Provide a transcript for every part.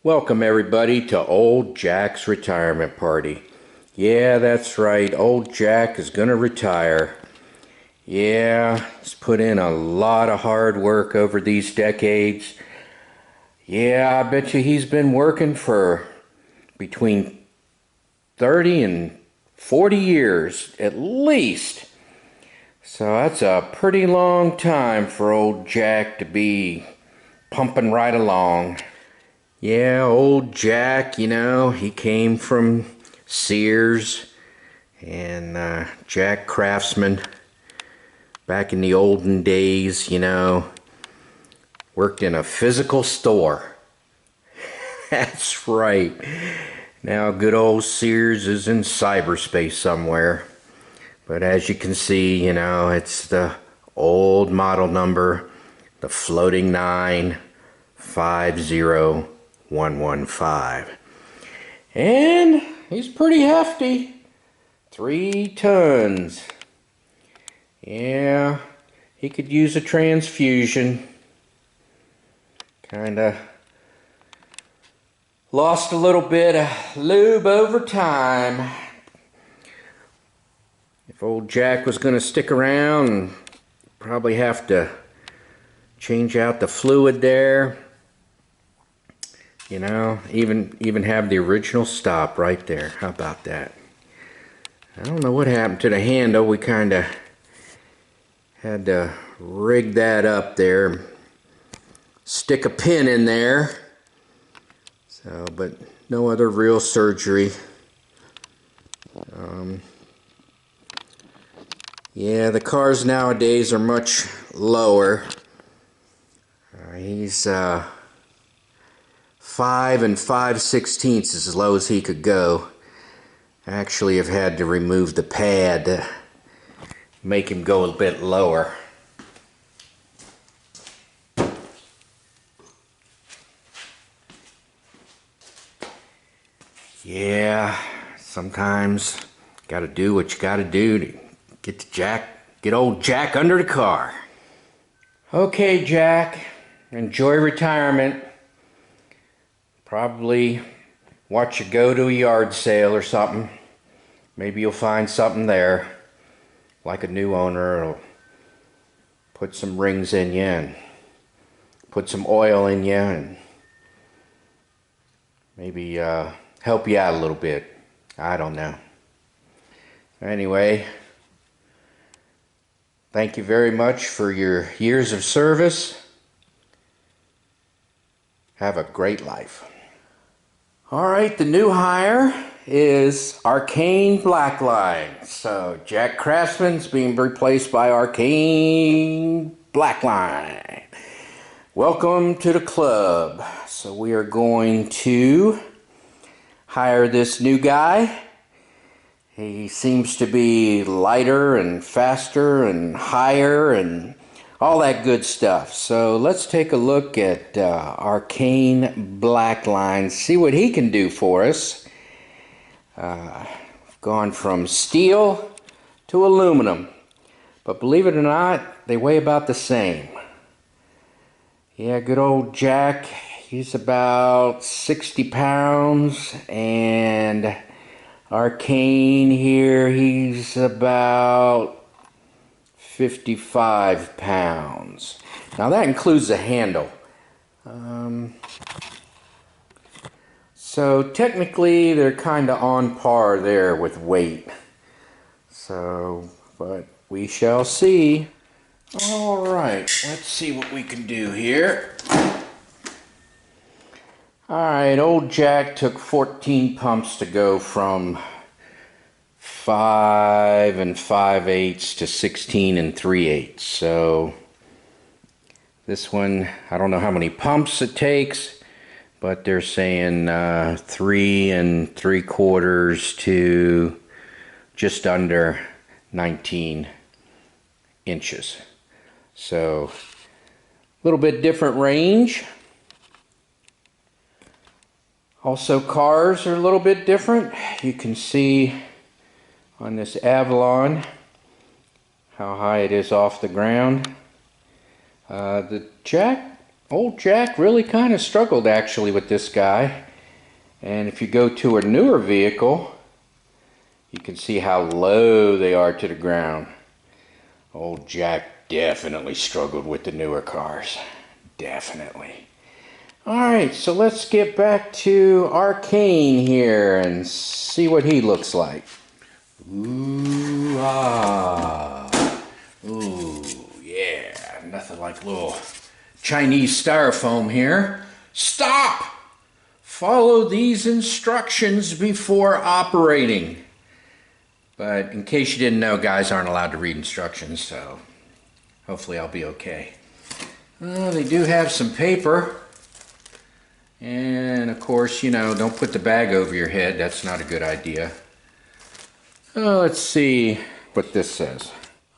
Welcome everybody to Old Jack's retirement party. Yeah, that's right. Old Jack is gonna retire. Yeah, he's put in a lot of hard work over these decades. Yeah, I bet you he's been working for between 30 and 40 years at least. So that's a pretty long time for old Jack to be pumping right along. Yeah, old Jack, he came from Sears and Jack Craftsman back in the olden days, worked in a physical store. That's right. Now good old Sears is in cyberspace somewhere. But as you can see, it's the old model number, the floating 950115. And he's pretty hefty. 3 tons. Yeah, he could use a transfusion. Kinda lost a little bit of lube over time. If old Jack was gonna stick around, probably have to change out the fluid there. Even have the original stop right there. How about that? I don't know what happened to the handle. We kind of had to rig that up there. Stick a pin in there. So, but no other real surgery. Yeah, the cars nowadays are much lower. He's 5 5/16 is as low as he could go. Actually, I've had to remove the pad to make him go a bit lower. Yeah, sometimes gotta do what you gotta do to get old Jack under the car. Okay, Jack, enjoy retirement. Probably watch you go to a yard sale or something. Maybe you'll find something there, like a new owner will put some rings in you and put some oil in you and maybe help you out a little bit. I don't know. Anyway, thank you very much for your years of service. Have a great life. All right, the new hire is Arcan Blackline. So Jack Craftsman's being replaced by Arcan Blackline. Welcome to the club. So we are going to hire this new guy. He seems to be lighter and faster and higher and all that good stuff. So let's take a look at Arcan Blackline, see what he can do for us. Gone from steel to aluminum, but believe it or not, they weigh about the same. Yeah, good old Jack, he's about 60 pounds, and Arcan here, he's about 55 pounds. Now that includes the handle. So technically they're kind of on par there with weight. So, but we shall see. All right, let's see what we can do here. All right, old Jack took 14 pumps to go from 5 5/8 to 16 3/8. So this one, I don't know how many pumps it takes, but they're saying 3 3/4 to just under 19 inches. So a little bit different range. Also, cars are a little bit different. You can see on this Avalon how high it is off the ground. The Jack Old Jack really kind of struggled actually with this guy. And if you go to a newer vehicle, you can see how low they are to the ground. Old Jack definitely struggled with the newer cars. Definitely. Alright, so let's get back to Arcane here and see what he looks like. Ooh, ah. Ooh, yeah. Nothing like a little Chinese styrofoam here. Stop! Follow these instructions before operating. But in case you didn't know, guys aren't allowed to read instructions, so hopefully I'll be okay. They do have some paper. And of course, you know, don't put the bag over your head. That's not a good idea. Let's see what this says.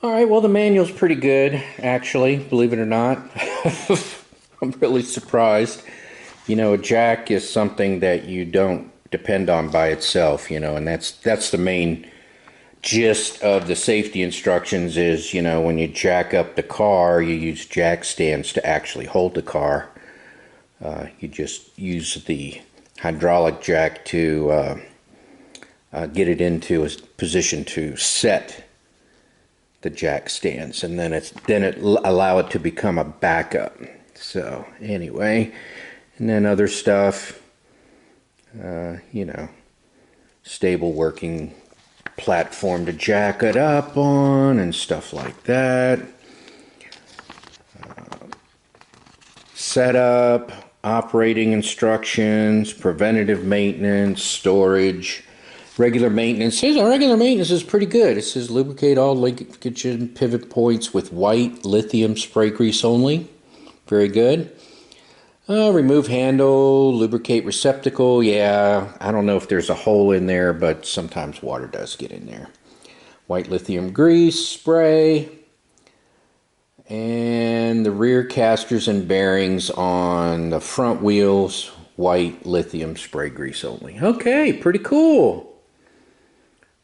Alright, well the manual's pretty good, actually, believe it or not. I'm really surprised. You know, a jack is something that you don't depend on by itself, you know, and that's the main gist of the safety instructions is, you know, when you jack up the car, you use jack stands to actually hold the car. You just use the hydraulic jack to get it into a position to set the jack stands, and then it allow it to become a backup. So anyway, and then other stuff, you know, stable working platform to jack it up on and stuff like that. Setup, operating instructions, preventative maintenance, storage, regular maintenance. Regular maintenance is pretty good. It says lubricate all linkage and pivot points with white lithium spray grease only. Very good. Remove handle, lubricate receptacle. Yeah, I don't know if there's a hole in there, but sometimes water does get in there. White lithium grease spray. And the rear casters and bearings on the front wheels, white lithium spray grease only. Okay, pretty cool.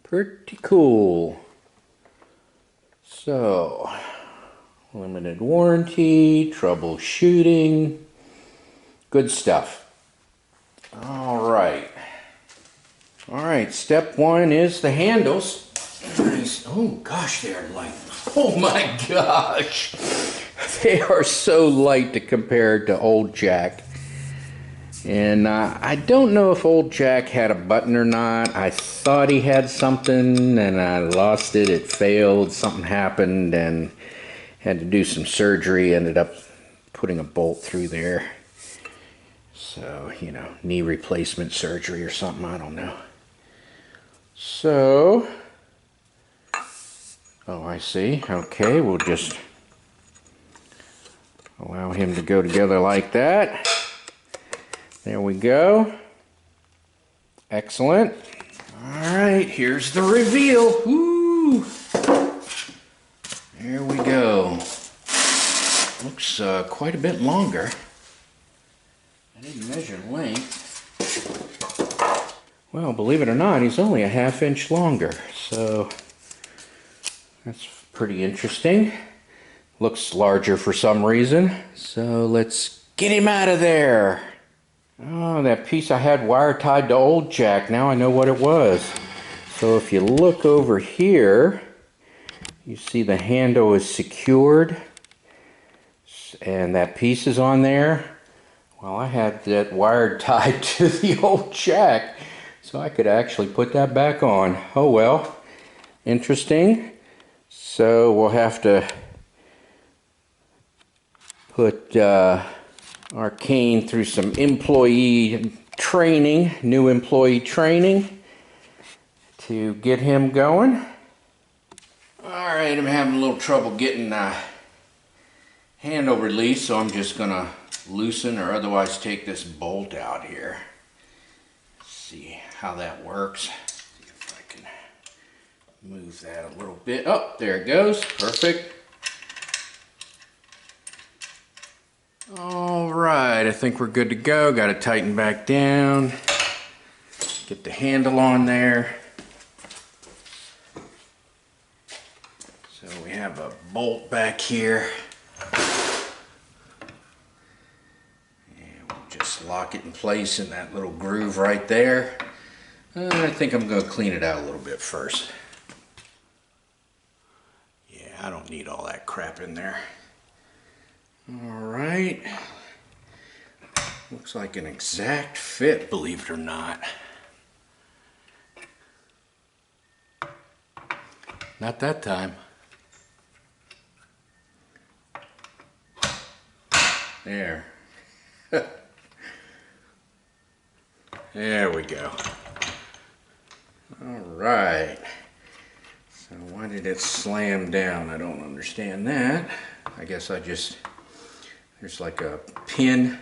Pretty cool. So, limited warranty, troubleshooting, good stuff. All right. All right, step one is the handles. Oh gosh, they're light. Oh my gosh. They are so light to compare to Old Jack. And I don't know if Old Jack had a button or not. I thought he had something and I lost it. It failed. Something happened and had to do some surgery. Ended up putting a bolt through there. So, you know, knee replacement surgery or something. I don't know. So, oh, I see. Okay, we'll just allow him to go together like that. There we go. Excellent. All right, here's the reveal. Woo! There we go. Looks quite a bit longer. I didn't measure length. Well, believe it or not, he's only a ½ inch longer. So that's pretty interesting. Looks larger for some reason. So let's get him out of there. Oh, that piece I had wire tied to Old Jack. Now I know what it was. So if you look over here, you see the handle is secured. And that piece is on there. Well, I had that wire tied to the Old Jack. So I could actually put that back on. Oh well. Interesting. So we'll have to put Arcane through some employee training, new employee training to get him going. Alright, I'm having a little trouble getting handle release, so I'm just going to loosen or otherwise take this bolt out here. See how that works. See if I can move that a little bit. Oh, there it goes. Perfect. All right, I think we're good to go. Got to tighten back down. Get the handle on there. So we have a bolt back here. lock it in place in that little groove right there. I think I'm going to clean it out a little bit first. Yeah, I don't need all that crap in there. Alright. Looks like an exact fit, believe it or not. Not that time. There. There we go. Alright. So why did it slam down? I don't understand that. I guess there's like a pin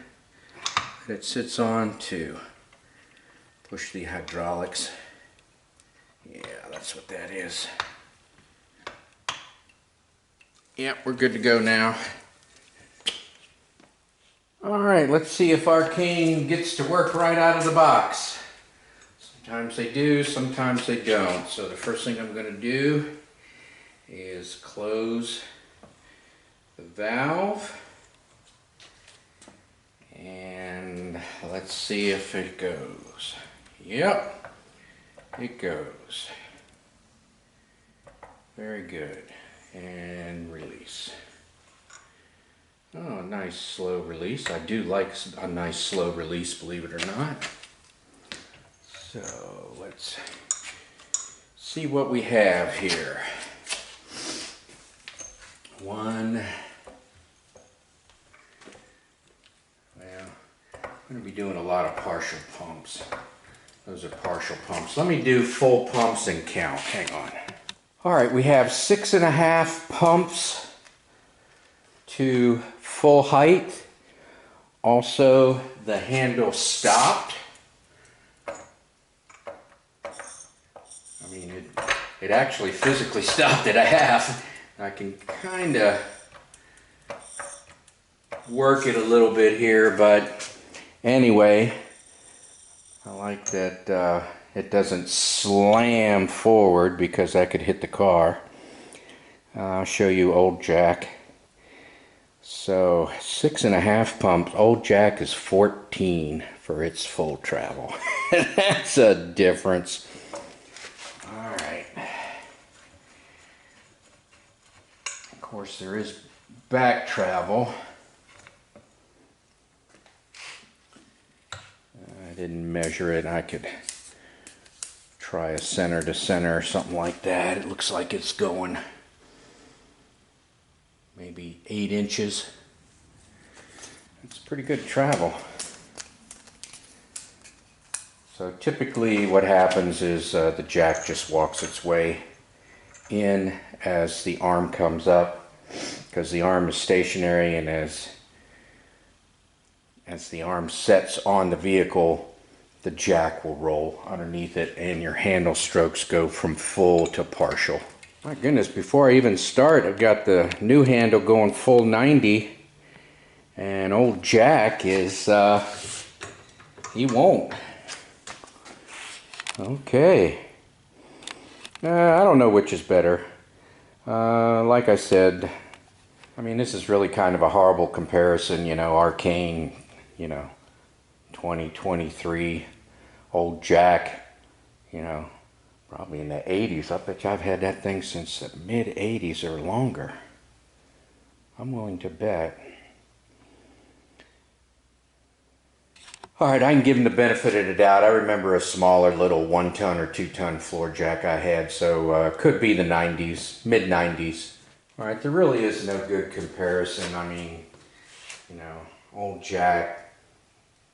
that it sits on to push the hydraulics. Yeah, that's what that is. Yep, we're good to go now. Alright, let's see if Arcan gets to work right out of the box. Sometimes they do, sometimes they don't. So the first thing I'm going to do is close the valve. And let's see if it goes. Yep, it goes. Very good. And release. Oh, nice slow release. I do like a nice slow release, believe it or not. So let's see what we have here. Well, I'm going to be doing a lot of partial pumps. Those are partial pumps. Let me do full pumps and count. Hang on. Alright, we have 6.5 pumps to full height. Also, the handle stopped. I mean, it actually physically stopped at a half. I can kind of work it a little bit here, but anyway, I like that it doesn't slam forward because that could hit the car. I'll show you old Jack. So 6.5 pumps. Old Jack is 14 for its full travel. That's a difference. Alright. Of course there is back travel. I didn't measure it. I could try a center to center or something like that. It looks like it's going maybe 8 inches. It's pretty good travel. So typically what happens is the jack just walks its way in as the arm comes up, because the arm is stationary, and as the arm sets on the vehicle, the jack will roll underneath it and your handle strokes go from full to partial. My goodness, before I even start, I've got the new handle going full 90, and old Jack is, he won't. Okay. I don't know which is better. Like I said, I mean, this is really kind of a horrible comparison, you know, Arcan, you know, 2023, old Jack, you know, probably in the 80s. I bet you I've had that thing since the mid-80s or longer. I'm willing to bet. Alright, I can give him the benefit of the doubt. I remember a smaller little 1-ton or 2-ton floor jack I had, so could be the 90s, mid-90s. Alright, there really is no good comparison. I mean, you know, old Jack,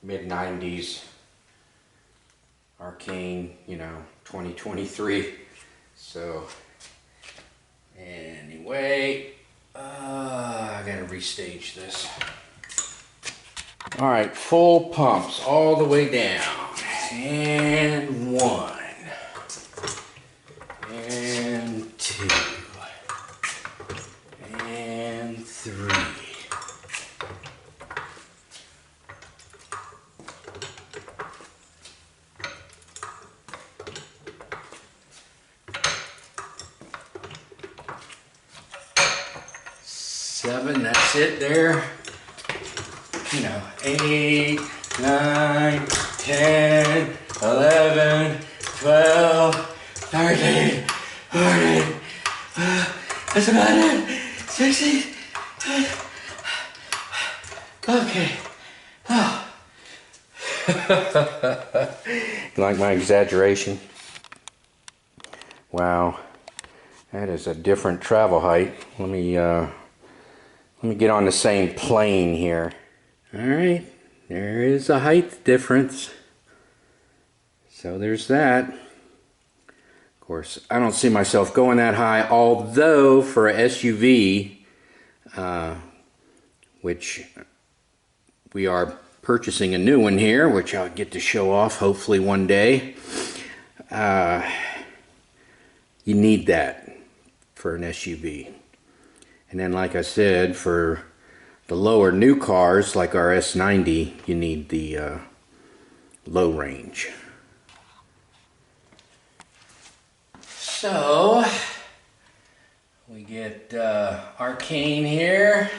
mid-90s, Arcan, you know, 2023. So, anyway, I gotta restage this. Alright, full pumps all the way down. And 1. And 2. And 3. Seven, that's it there. You know, 8, 9, 10, 11, 12, 13, 14. That's about it. 16. Okay. Oh. You like my exaggeration? Wow. That is a different travel height. Let me get on the same plane here. All right. There is a height difference. So there's that. Of course, I don't see myself going that high, although for a SUV, which we are purchasing a new one here, which I'll get to show off hopefully one day. You need that for an SUV. And then, like I said, for the lower new cars like our S90, you need the low range. So we get Arcan here.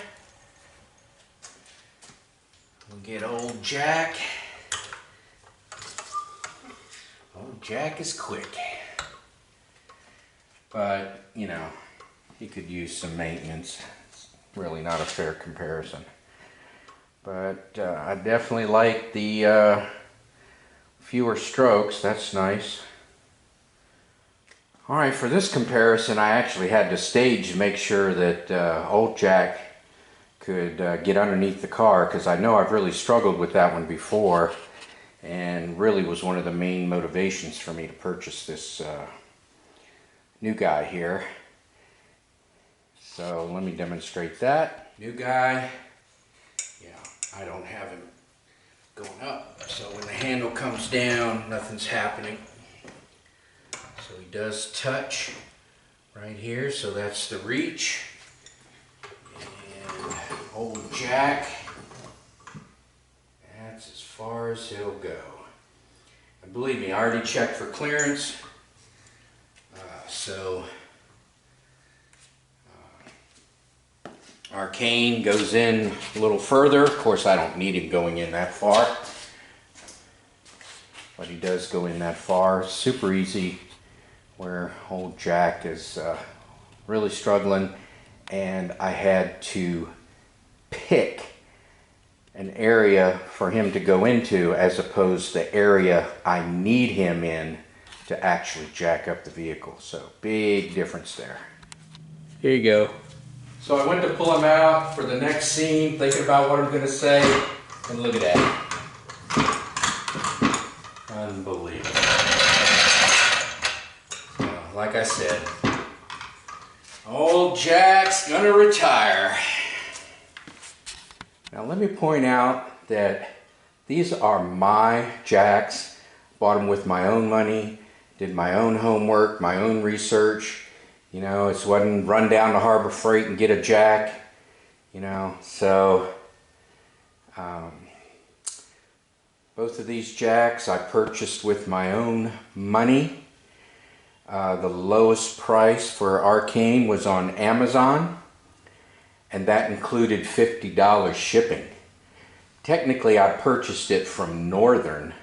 We get old Jack. Old Jack is quick, but you know, he could use some maintenance. It's really not a fair comparison, but I definitely like the fewer strokes. That's nice. All right, for this comparison, I actually had to stage to make sure that old Jack could get underneath the car, because I know I've really struggled with that one before, and really was one of the main motivations for me to purchase this new guy here. So let me demonstrate that. New guy, yeah, I don't have him going up, so when the handle comes down, nothing's happening. So he does touch right here, so that's the reach. And old Jack, that's as far as he'll go. And believe me, I already checked for clearance. Arcan goes in a little further. Of course, I don't need him going in that far, but he does go in that far. Super easy, where old Jack is really struggling, and I had to pick an area for him to go into as opposed to the area I need him in to actually jack up the vehicle. So big difference there. Here you go. So I went to pull him out for the next scene, thinking about what I'm going to say, and look at that. Unbelievable. Like I said, old Jack's gonna retire. Now let me point out that these are my Jacks. Bought them with my own money, did my own homework, my own research. You know, it wasn't run down to Harbor Freight and get a Jack. You know, so both of these Jacks I purchased with my own money. The lowest price for Arcan was on Amazon, and that included $50 shipping. Technically, I purchased it from Northern,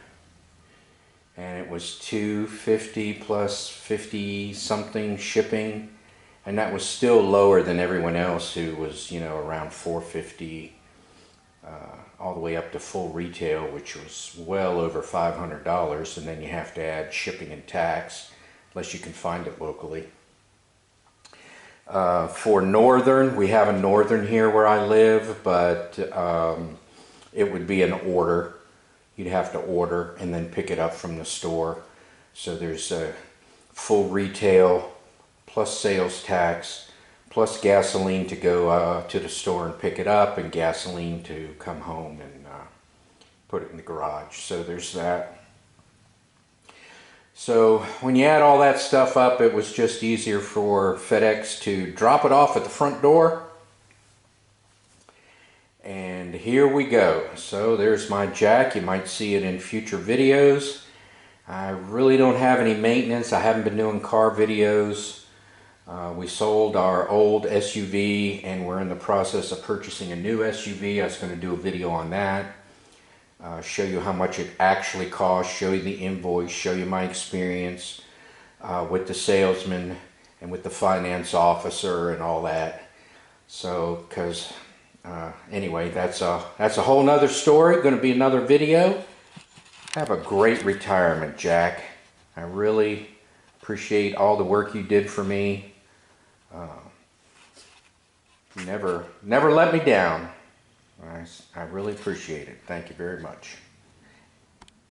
and it was $250 plus 50 something shipping, and that was still lower than everyone else who was, you know, around $450 all the way up to full retail, which was well over $500, and then you have to add shipping and tax, unless you can find it locally. For Northern, we have a Northern here where I live, but it would be an order. You'd have to order and then pick it up from the store. So there's a full retail, plus sales tax, plus gasoline to go to the store and pick it up, and gasoline to come home and put it in the garage. So there's that. So when you add all that stuff up, it was just easier for FedEx to drop it off at the front door. And here we go. So there's my Jack. You might see it in future videos. I really don't have any maintenance. I haven't been doing car videos. We sold our old SUV and we're in the process of purchasing a new SUV. I was going to do a video on that. show you how much it actually costs, show you the invoice, show you my experience with the salesman and with the finance officer and all that. So, because anyway, that's a whole nother story. Going to be another video. Have a great retirement, Jack. I really appreciate all the work you did for me. You never let me down. I really appreciate it. Thank you very much.